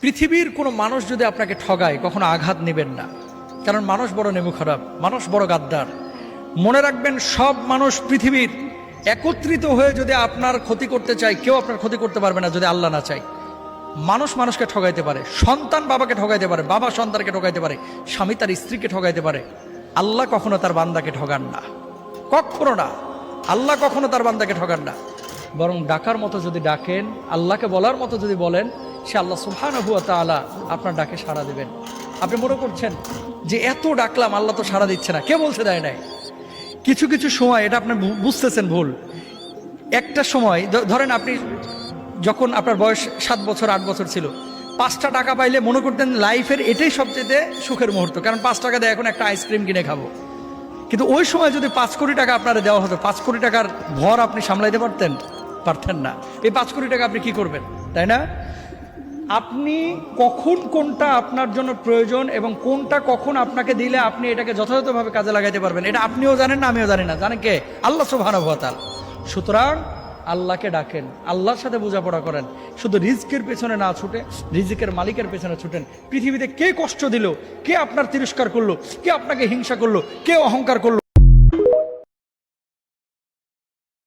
পৃথিবীর কোনো মানুষ যদি আপনাকে ঠগায় কখনো আঘাত নেবেন না, কারণ মানুষ বড় নেমু খারাপ, মানুষ বড় গাদ্দার। মনে রাখবেন, সব মানুষ পৃথিবীর একত্রিত হয়ে যদি আপনার ক্ষতি করতে চায়, কেউ আপনার ক্ষতি করতে পারবে না যদি আল্লাহ না চায়। মানুষ মানুষকে ঠগাইতে পারে, সন্তান বাবাকে ঠগাইতে পারে, বাবা সন্তানকে ঠগাইতে পারে, স্বামী তার স্ত্রীকে ঠগাইতে পারে। আল্লাহ কখনো তার বান্দাকে ঠগান না, কখনো না। আল্লাহ কখনো তার বান্দাকে ঠগান না। বরং ডাকার মতো যদি ডাকেন, আল্লাহকে বলার মতো যদি বলেন, সে আল্লাহ সুবহানাহু ওয়া তাআলা আপনার ডাকে সাড়া দেবেন। আপনি মনে করছেন যে এত ডাকলাম আল্লাহ তো সাড়া দিচ্ছে না, কে বলছে দেয় নাই? কিছু কিছু সময় এটা আপনি বুঝতেছেন ভুল। একটা সময় ধরেন, আপনি যখন আপনার বয়স 7 বছর 8 বছর ছিল, 5টা টাকা পাইলে মনে করতেন লাইফের এটাই সবচেয়ে সুখের মুহূর্ত, কারণ 5 টাকা দিয়ে এখন একটা আইসক্রিম কিনে খাবো। কিন্তু ওই সময় যদি 5 কোটি টাকা আপনারা দেওয়া হতো, 5 কোটি টাকার ভর আপনি সামলাইতে পারতেন না। এই 5 কোটি টাকা আপনি কি করবেন, তাই না? আপনি কখন কোনটা আপনার জন্য প্রয়োজন এবং কোনটা কখন আপনাকে দিলে আপনি এটাকে যথাযথভাবে কাজে লাগাইতে পারবেন, এটা আপনিও জানেন না, আমিও জানি না। জানেন কে? আল্লাহ সুবহানাহু ওয়া তাআলা। সুতরাং আল্লাহকে ডাকেন, আল্লাহর সাথে বোঝাপড়া করেন, শুধু রিজকের পেছনে না ছুটে রিজিকের মালিকের পেছনে ছুটেন। পৃথিবীতে কে কষ্ট দিল, কে আপনার তিরস্কার করলো, কে আপনাকে হিংসা করলো, কে অহংকার করলো,